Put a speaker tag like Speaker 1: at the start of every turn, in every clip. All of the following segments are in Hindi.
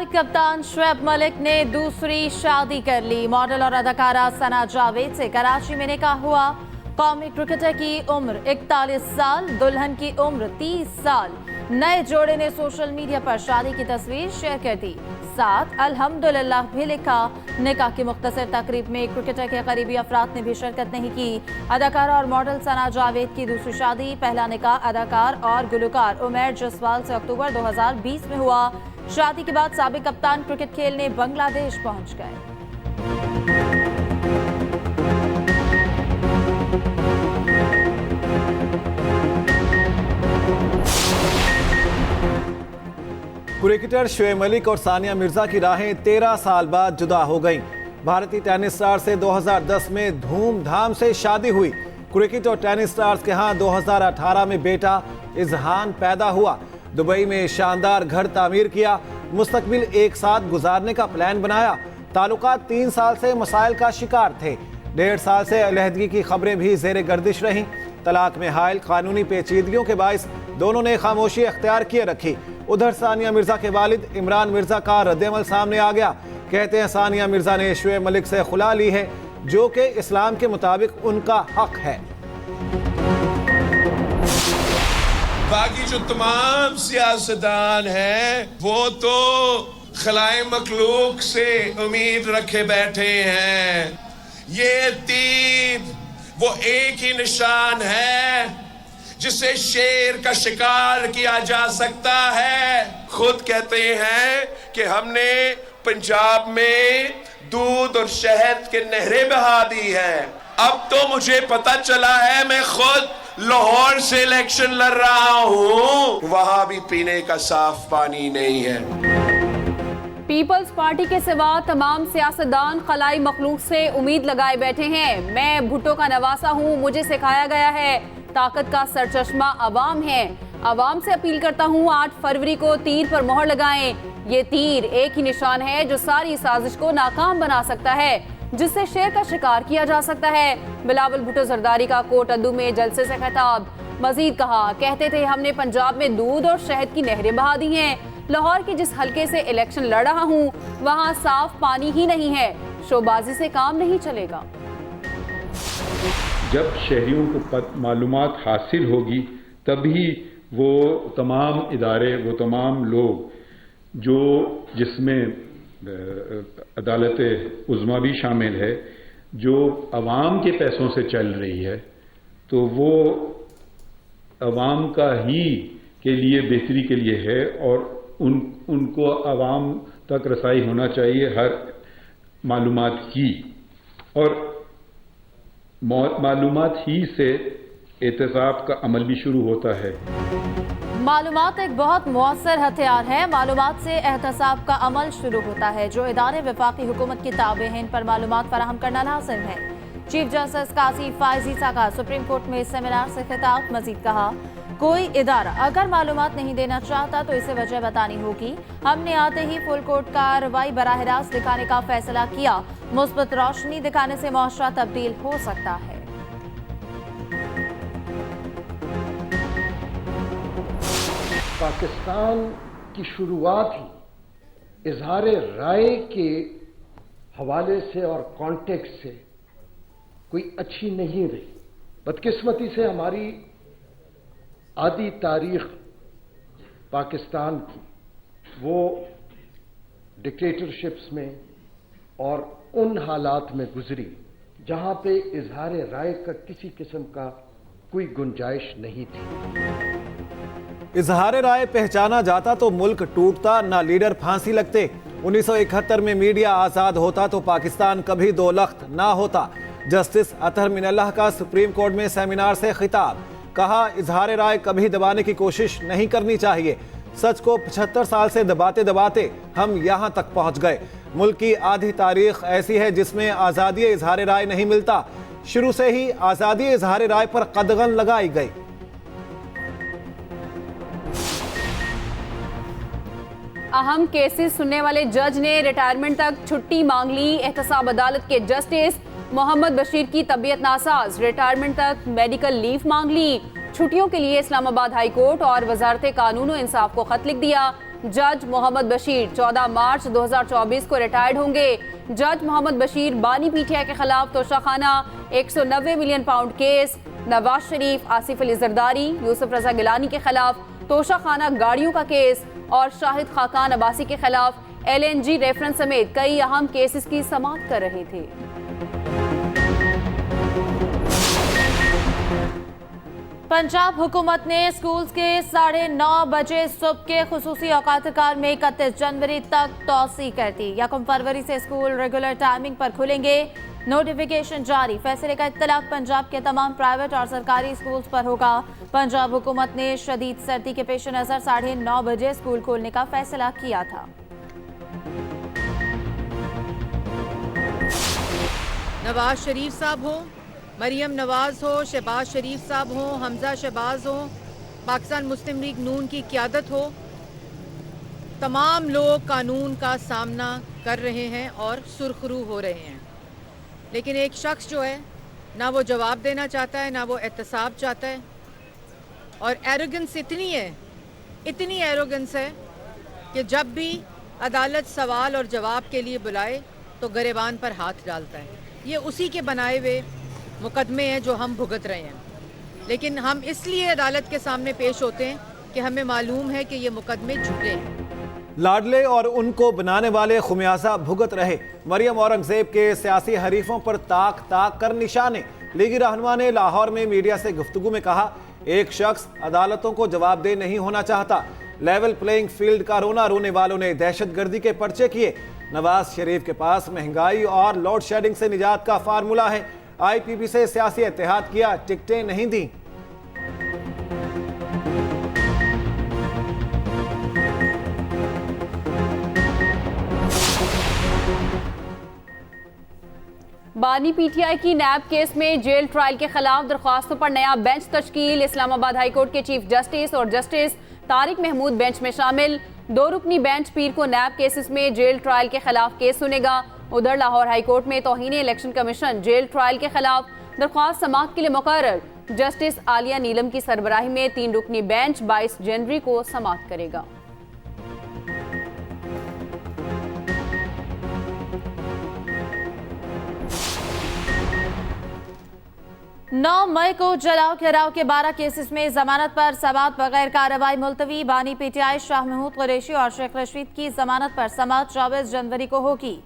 Speaker 1: साबिक कप्तान शुएब मलिक ने दूसरी शादी कर ली। मॉडल और अदाकारा सना जावेद से कराची में निकाह हुआ। कौमी क्रिकेटर की उम्र 41 साल, दुल्हन की उम्र 30 साल। नए जोड़े ने सोशल मीडिया पर शादी की तस्वीर शेयर कर दी, साथ अल्हम्दुलिल्लाह भी लिखा। निकाह की मुख्तसर तकरीब में क्रिकेटर के करीबी अफराद ने भी शिरकत नहीं की। अदाकारा और मॉडल सना जावेद की दूसरी शादी। पहला निकाह अदाकार और गुलकार उमैर जसवाल से अक्टूबर 2020 में हुआ। शादी के बाद साबिक कप्तान क्रिकेट खेलने बांग्लादेश पहुंच गए।
Speaker 2: क्रिकेटर शुएब मलिक और सानिया मिर्जा की राहें 13 साल बाद जुदा हो गईं। भारतीय टेनिस स्टार से 2010 में धूमधाम से शादी हुई। क्रिकेट और टेनिस स्टार्स के यहाँ 2018 में बेटा इजहान पैदा हुआ। दुबई में शानदार घर तामीर किया। मुस्तकबिल एक साथ गुजारने का प्लान बनाया। ताल्लुकात 3 साल से मसाइल का शिकार थे। 1.5 साल से अलहदगी की खबरें भी जेर गर्दिश रहीं। तलाक में हायल कानूनी पेचीदगियों के बायस दोनों ने खामोशी अख्तियार किए रखी। उधर सानिया मिर्जा के वालिद इमरान मिर्जा का रद्द-ए-अमल सामने आ गया। कहते हैं सानिया मिर्जा ने शुएब मलिक से खुला ली है, जो कि इस्लाम के मुताबिक उनका हक है।
Speaker 3: बाकी जो तमाम सियासतदान हैं वो तो खलाए मखलूक से उम्मीद रखे बैठे हैं। ये तीर वो एक ही निशान है जिसे शेर का शिकार किया जा सकता है। खुद कहते हैं कि हमने पंजाब में दूध और शहद के नहरें बहा दी है। अब तो मुझे पता चला है, मैं खुद लाहौर से इलेक्शन लड़ रहा हूं, वहां भी पीने का साफ पानी नहीं है।
Speaker 4: पीपल्स पार्टी के सिवा तमाम सियासतदान खलाई मखलूक से उम्मीद लगाए बैठे हैं। मैं भुट्टो का नवासा हूं, मुझे सिखाया गया है ताकत का सरचश्मा अवाम है। अवाम से अपील करता हूं 8 फरवरी को तीर पर मोहर लगाएं। ये तीर एक ही निशान है जो सारी साजिश को नाकाम बना सकता है, जिससे शेर का शिकार किया जा सकता है। बिलावल भुट्टो जरदारी का कोट अद्दू में जलसे से खिताब। मजीद कहा, कहते थे हमने पंजाब में दूध और शहद की नहरें बहा दी हैं। लाहौर की जिस हलके से इलेक्शन लड़ रहा हूँ वहाँ साफ पानी ही नहीं है। शोबाजी से काम नहीं चलेगा।
Speaker 5: जब शहरियों को मालूमात हासिल होगी तभी वो तमाम इदारे, वो तमाम लोग जो जिसमें अदालत उज़्मा भी शामिल है, जो अवाम के पैसों से चल रही है, तो वो अवाम का ही के लिए बेहतरी के लिए है और उनको अवाम तक रसाई होना चाहिए हर मालूमात की, और मालूमात ही से एहतसाब का अमल भी शुरू होता है।
Speaker 1: मालूमात एक बहुत मुअस्सर हथियार है। मालूमात से एहतसाब का अमल शुरू होता है। जो इदारे वफाकी हुकूमत की ताबे हैं, इन पर मालूमात फराहम करना लाजिम है। चीफ जस्टिस काजी फायज ईसा का सुप्रीम कोर्ट में सेमिनार से खिताब। मजीद कहा, कोई इदारा अगर मालूमात नहीं देना चाहता तो इसे वजह बतानी होगी। हमने आते ही फुल कोर्ट कार्रवाई बराह रास्त दिखाने का फैसला किया। मुस्बत रोशनी दिखाने से मुआशरा तब्दील हो सकता है।
Speaker 6: पाकिस्तान की शुरुआत ही इजहार राय के हवाले से और कॉन्टेक्स्ट से कोई अच्छी नहीं रही। बदकिस्मती से हमारी आधी तारीख पाकिस्तान की वो डिक्टेटरशिप्स में और उन हालात में गुजरी जहां पे इजहार राय का किसी किस्म का कोई गुंजाइश नहीं थी।
Speaker 2: इजहार राय पहचाना जाता तो मुल्क टूटता, ना लीडर फांसी लगते। 1971 में मीडिया आज़ाद होता तो पाकिस्तान कभी दो लख्त ना होता। जस्टिस अतहर मिनल्लाह का सुप्रीम कोर्ट में सेमिनार से खिताब। कहा, इजहार राय कभी दबाने की कोशिश नहीं करनी चाहिए। सच को 75 साल से दबाते दबाते हम यहाँ तक पहुँच गए। मुल्क की आधी तारीख ऐसी है जिसमें आज़ादी इजहार राय नहीं मिलता। शुरू से ही आज़ादी इजहार राय पर कदगन लगाई गई।
Speaker 4: अहम केसेस सुनने वाले जज ने रिटायरमेंट तक छुट्टी मांग ली। एहतसाब अदालत के जस्टिस मोहम्मद बशीर की तबीयत नासाज, रिटायरमेंट तक मेडिकल लीव मांग ली। छुट्टियों के लिए इस्लामाबाद हाई कोर्ट और वजारत कानून और इंसाफ को खत लिख दिया। जज मोहम्मद बशीर 14 मार्च 2024 को रिटायर्ड होंगे। जज मोहम्मद बशीर बानी पीटीआई के खिलाफ Toshakhana 190 million pound case, Nawaz Sharif, Asif Ali Zardari, Yousuf Raza Gilani के खिलाफ तोशाखाना गाड़ियों का केस और शाहिद खाकान अब्बासी के खिलाफ LNG रेफरेंस समेत कई अहम केसेस की समाअत कर रहे थे।
Speaker 1: पंजाब हुकूमत ने स्कूल्स के 9:30 बजे सुबह के खुसूसी औकात कार में 31 जनवरी तक तौसी कर दी। 1 फरवरी से स्कूल रेगुलर टाइमिंग पर खुलेंगे। नोटिफिकेशन जारी। फैसले का इत्तलाक पंजाब के तमाम प्राइवेट और सरकारी स्कूल्स पर होगा। पंजाब हुकूमत ने शदीद सर्दी के पेश नजर 9:30 बजे स्कूल खोलने का फैसला किया था।
Speaker 7: नवाज शरीफ साहब हो, मरियम नवाज हो, शहबाज शरीफ साहब हो, हमजा शहबाज हो, पाकिस्तान मुस्लिम लीग नून की क़यादत हो, तमाम लोग कानून का सामना कर रहे हैं और सुरखरू हो रहे हैं। लेकिन एक शख्स जो है ना वो जवाब देना चाहता है, ना वो एहतसाब चाहता है। और एरोगेंस इतनी एरोगेंस है कि जब भी अदालत सवाल और जवाब के लिए बुलाए तो गरेबान पर हाथ डालता है। ये उसी के बनाए हुए मुकदमे हैं जो हम भुगत रहे हैं। लेकिन हम इसलिए अदालत के सामने पेश होते हैं कि हमें मालूम है कि ये मुकदमे झूठे हैं।
Speaker 2: लाडले और उनको बनाने वाले खुमियाजा भुगत रहे। मरियम औरंगजेब के सियासी हरीफों पर ताक ताक कर निशाने। लीगी रहनुमा ने लाहौर में मीडिया से गुफ्तगू में कहा, एक शख्स अदालतों को जवाबदेह नहीं होना चाहता। लेवल प्लेइंग फील्ड का रोना रोने वालों ने दहशतगर्दी के पर्चे किए। नवाज शरीफ के पास महंगाई और लोड शेडिंग से निजात का फार्मूला है। IPP से सियासी इत्तेहाद किया, टिकटें नहीं दी।
Speaker 4: बानी पीटीआई की नैब केस में जेल ट्रायल के खिलाफ दरख्वास्तों पर नया बेंच तश्कील। इस्लामाबाद हाईकोर्ट के चीफ जस्टिस और जस्टिस तारिक महमूद बेंच में शामिल। 2 रुकनी बेंच पीर को नैब केसेस में जेल ट्रायल के खिलाफ केस सुनेगा। उधर लाहौर हाईकोर्ट में तौहीन इलेक्शन कमीशन जेल ट्रायल के खिलाफ दरख्वास्त समाअत के लिए मुकर्रर। जस्टिस आलिया नीलम की सरबराही में 3 रुकनी बेंच 22 जनवरी को समाअत करेगा।
Speaker 1: 9 मई को जलाओ घेराव के 12 केसेस में जमानत पर समाअत बगैर कार्रवाई मुलतवी। बानी पीटीआई शाह महमूद कुरैशी और शेख रशीद की जमानत पर समाअत 24 जनवरी को होगी।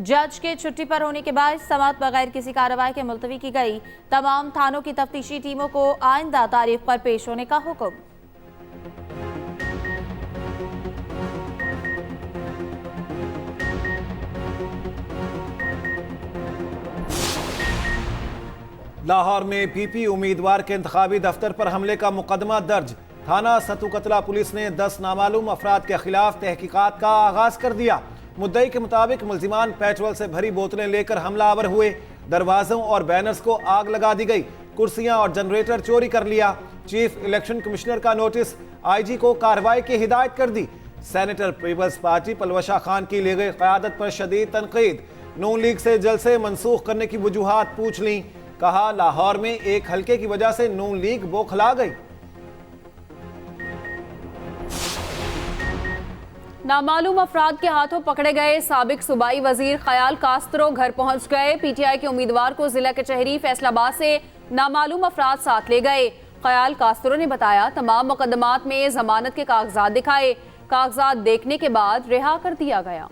Speaker 1: जज के छुट्टी पर होने के बाद समाअत बगैर किसी कार्रवाई के मुलतवी की गई। तमाम थानों की तफ्तीशी टीमों को आइंदा तारीख पर पेश होने का हुक्म।
Speaker 2: लाहौर में PP उम्मीदवार के इंतखाबी दफ्तर पर हमले का मुकदमा दर्ज। थाना सतू कतला पुलिस ने 10 नामालूम अफराद के खिलाफ तहकीकात का आगाज कर दिया। मुद्दई के मुताबिक मुल्जिमान पेट्रोल से भरी बोतलें लेकर हमलावर हुए। दरवाजों और बैनर्स को आग लगा दी गई। कुर्सियां और जनरेटर चोरी कर लिया। चीफ इलेक्शन कमिश्नर का नोटिस IG को कार्रवाई की हिदायत कर दी। Senator People's Party Palwasha Khan की ली गई क़यादत पर शदीद तनकीद। नून लीग से जलसे मनसूख करने की वजूहात पूछ ली। कहा, लाहौर में एक हल्के की वजह से नून लीग बौखला गई।
Speaker 4: नामालूम अफराद के हाथों पकड़े गए साबिक सूबाई वजीर ख्याल कास्त्रो घर पहुंच गए। PTI के उम्मीदवार को जिला कचहरी फैसलाबाद से नामालूम अफराद साथ ले गए। ख्याल कास्त्रो ने बताया, तमाम मुकदमात में जमानत के कागजात दिखाए। कागजात देखने के बाद रिहा कर दिया गया।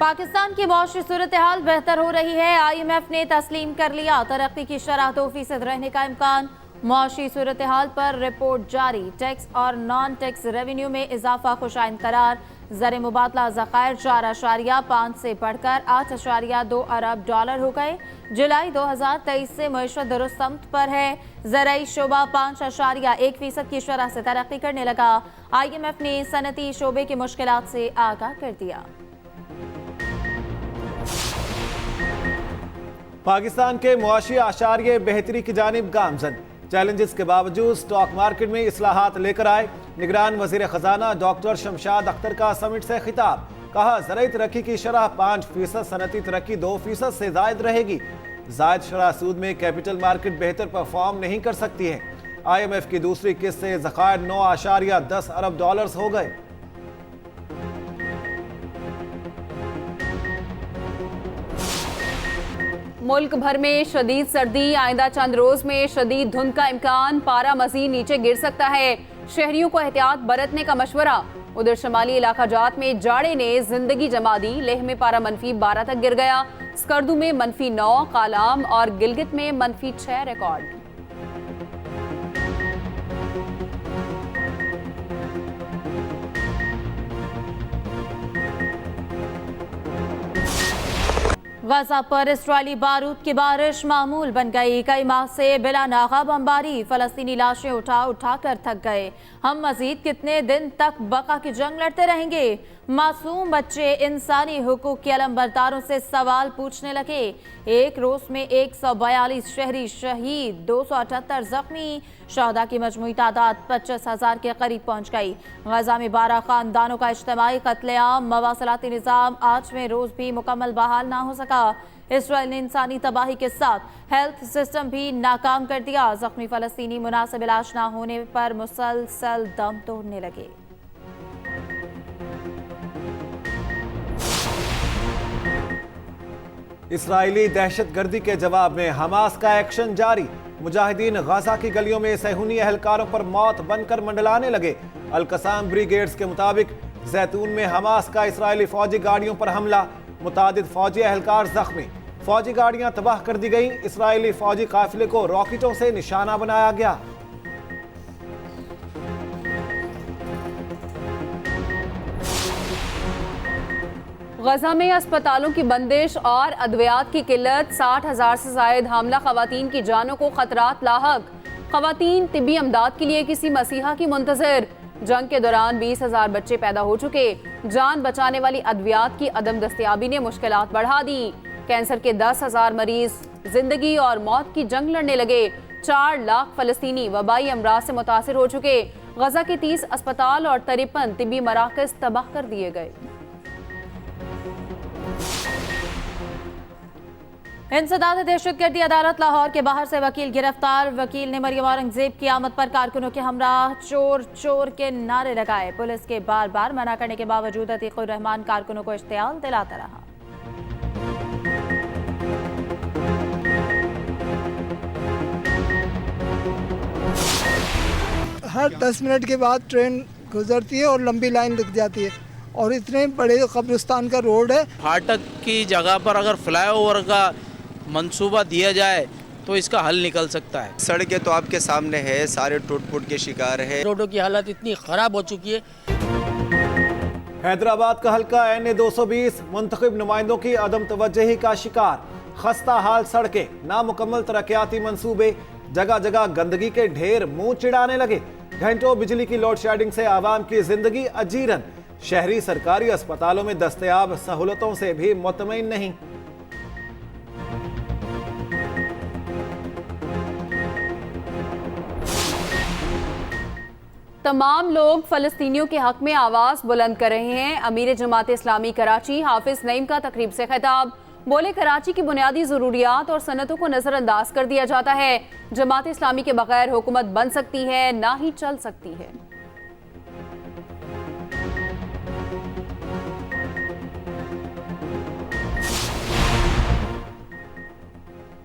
Speaker 1: पाकिस्तान की मौशी सूरत हाल बेहतर हो रही है। IMF ने तस्लीम कर लिया तरक्की की शरह 2% रहने का इम्कान। मौशी सूरत हाल पर रिपोर्ट जारी। टैक्स और नॉन टैक्स रेवेन्यू में इजाफा खुशाइंद करार। ज़र मुबादला ज़खायर 4.5 से बढ़कर 8.2 अरब डॉलर हो गए। जुलाई 2023 से मईशत दुरुस्त समत पर है। ज़राई शोबा 5.1% की शरह से तरक्की करने लगा। IMF ने सनती शोबे की मुश्किलात से आगाह कर दिया।
Speaker 2: पाकिस्तान के मुआशी आशारिये बेहतरी की जानिब गामजन। चैलेंजेस के बावजूद स्टॉक मार्केट में इस्लाहात लेकर आए। निगरान वजीर खजाना डॉक्टर शमशाद अख्तर का समिट से खिताब। कहा ज़राई तरक्की की शरह 5%, सनती तरक्की 2% से जायद रहेगी। जायद शरह सूद में कैपिटल मार्केट बेहतर परफॉर्म नहीं कर सकती है। IMF की दूसरी किस्त से ज़खायर 9.10 अरब डॉलर्स हो गए।
Speaker 4: मुल्क भर में शदीद सर्दी, आइंदा चंद रोज में शदीद धुंध का इम्कान, पारा मजीद नीचे गिर सकता है। शहरियों को एहतियात बरतने का मशवरा। उधर शमाली इलाका जात में जाड़े ने जिंदगी जमा दी। लेह में पारा -12 तक गिर गया। स्कर्दू में -9, कालाम और गिलगित में -6 रिकॉर्ड।
Speaker 1: गजा पर इस्राइली बारूद की बारिश मामूल बन गई। कई माह से बिला नागा बमबारी, फलस्तीनी लाशें उठा उठा कर थक गए। हम मजीद कितने दिन तक बका की जंग लड़ते रहेंगे? मासूम बच्चे इंसानी हुकूक के अलमबरदारों से सवाल पूछने लगे। एक रोज में 142 शहरी शहीद, 278 जख्मी। शहदा की मजमूई तादाद 25,000 के करीब पहुंच गई। गजा में 12 खानदानों का इज्तिमाई कत्लेआम। मवासलाती निज़ाम 8वें रोज भी मुकम्मल बहाल ना हो सका। इसराइल ने इंसानी तबाही के साथ हेल्थ सिस्टम भी नाकाम कर दिया। जख्मी फलस्तीनी मुनासिब इलाज ना होने पर मुसलसल दम तोड़ने लगे।
Speaker 2: इसराइली दहशतगर्दी के जवाब में हमास का एक्शन जारी। मुजाहिदीन गजा की गलियों में सहूनी एहलकारों पर मौत बनकर मंडलाने लगे। अल-कसाम ब्रिगेड्स के मुताबिक जैतून में हमास का इसराइली फौजी गाड़ियों पर हमला, मुतादिद फौजी एहलकार जख्मी। फौजी गाड़ियां तबाह कर दी गईं। इसराइली फौजी काफिले को रॉकेटों से निशाना बनाया गया।
Speaker 4: गजा में अस्पतालों की बंदिश और अद्वियात की किल्लत, 60,000 से जायद हामला खवातीन की जानों को खतरात लाहक। खवातीन तिब्बी अमदाद के लिए किसी मसीहा की मुंतजर। जंग के दौरान 20,000 बच्चे पैदा हो चुके। जान बचाने वाली अद्वियात की अदम दस्तयाबी ने मुश्किलात बढ़ा दी। कैंसर के 10,000 मरीज जिंदगी और मौत की जंग लड़ने लगे। 4 लाख फलस्तीनी वबाई अमराज से मुतासिर हो चुके। गजा के 30 अस्पताल और 53 तिब्बी मराकज तबाह कर दिए गए।
Speaker 1: इंसदाद दहशतगर्दी, अदालत लाहौर के बाहर से वकील गिरफ्तार। वकील ने मरियम औरंगजेब की आमद पर कारकुनों के हमराह चोर चोर के नारे लगाए। पुलिस के बार बार मना करने के बावजूद अतीकुर रहमान कारकुनों को इश्तियाल दिलाता रहा।
Speaker 8: हर 10 मिनट के बाद ट्रेन गुजरती है और लंबी लाइन लग जाती है और इतने बड़े कब्रिस्तान का रोड है।
Speaker 9: फाटक की जगह पर अगर फ्लाईओवर का मंसूबा दिया जाए तो इसका हल निकल सकता है।
Speaker 10: सड़कें तो आपके सामने है, सारे टूट फूट के शिकार है।
Speaker 9: रोडों की हालत इतनी खराब हो चुकी है।
Speaker 2: हैदराबाद का हल्का NA 220 मुंतखब नुमाइंदों की अदम तवज्जही का शिकार। खस्ता हाल सड़कें, नामुकम्मल तरक्याती मंसूबे, जगह जगह गंदगी के ढेर मुंह चिढ़ाने लगे। घंटों बिजली की लोड शेडिंग से आवाम की जिंदगी अजीरन। शहरी सरकारी अस्पतालों में दस्तयाब सहूलतों से भी मुतमईन नहीं।
Speaker 4: तमाम लोग फलस्तीनियों के हक में आवाज बुलंद कर रहे हैं। अमीर जमात इस्लामी कराची हाफिज नईम का तकरीब से खिताब। बोले, कराची की बुनियादी ज़रूरियात और सनतों को नज़रअंदाज कर दिया जाता है। जमात इस्लामी के बगैर हुकूमत बन सकती है, ना ही चल सकती है।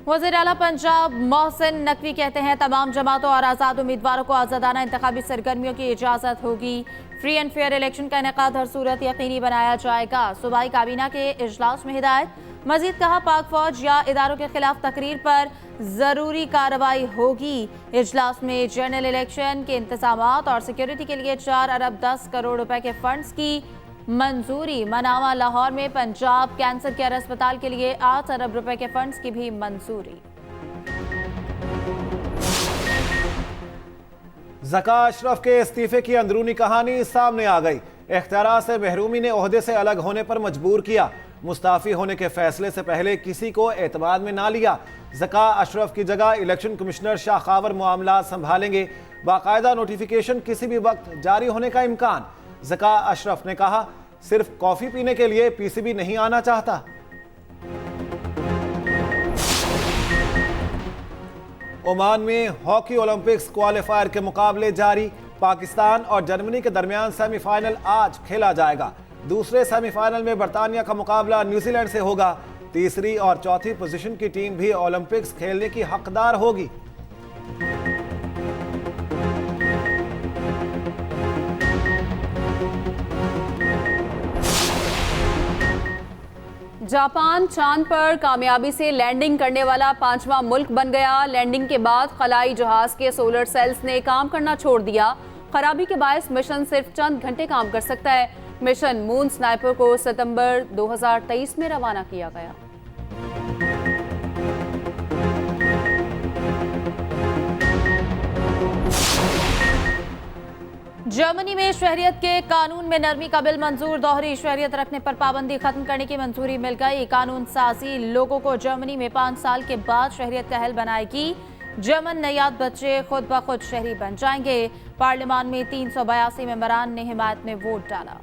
Speaker 1: वज़ीर आला पंजाब मोहसिन नकवी कहते हैं तमाम जमातों और आज़ाद उम्मीदवारों को आज़ादाना इंतखाबी सरगर्मियों की इजाज़त होगी। फ्री एंड फेयर इलेक्शन का इनेकाद हर सूरत यकीनी बनाया जाएगा। सूबाई काबीना के इजलास में हिदायत। मजीद कहा, पाक फौज या इदारों के खिलाफ तकरीर पर ज़रूरी कार्रवाई होगी। इजलास में जनरल इलेक्शन के इंतजामात और सिक्योरिटी के लिए 4 अरब 10 करोड़ रुपए के फंड्स की मंजूरी। मनामा लाहौर में पंजाब कैंसर केयर अस्पताल के लिए 8 अरब रुपए के फंड्स की भी मंजूरी।
Speaker 2: ज़का अशरफ के इस्तीफे की अंदरूनी कहानी सामने आ गई। इख्तियार से महरूमी ने ओहदे से अलग होने पर मजबूर किया। मुस्ताफी होने के फैसले से पहले किसी को एतमाद में ना लिया। ज़का अशरफ की जगह इलेक्शन कमिश्नर शाखावर मामला संभालेंगे। बाकायदा नोटिफिकेशन किसी भी वक्त जारी होने का इम्कान। ज़का अशरफ ने कहा, सिर्फ कॉफी पीने के लिए पीसीबी नहीं आना चाहता। ओमान में हॉकी ओलंपिक्स क्वालिफायर के मुकाबले जारी। पाकिस्तान और जर्मनी के दरमियान सेमीफाइनल आज खेला जाएगा। दूसरे सेमीफाइनल में बर्तानिया का मुकाबला न्यूजीलैंड से होगा। तीसरी और चौथी पोजीशन की टीम भी ओलंपिक्स खेलने की हकदार होगी।
Speaker 4: जापान चांद पर कामयाबी से लैंडिंग करने वाला 5वां मुल्क बन गया। लैंडिंग के बाद खलाई जहाज के सोलर सेल्स ने काम करना छोड़ दिया। खराबी के बायस मिशन सिर्फ चंद घंटे काम कर सकता है। मिशन मून स्नाइपर को सितंबर 2023 में रवाना किया गया।
Speaker 1: जर्मनी में शहरियत के कानून में नरमी का बिल मंजूर। दोहरी शहरियत रखने पर पाबंदी खत्म करने की मंजूरी मिल गई। कानून साजी लोगों को जर्मनी में 5 साल के बाद शहरियत का अहल बनाएगी। जर्मन नयाद बच्चे खुद ब खुद शहरी बन जाएंगे। पार्लियामान में 382 मेंबरान ने हिमायत में वोट डाला।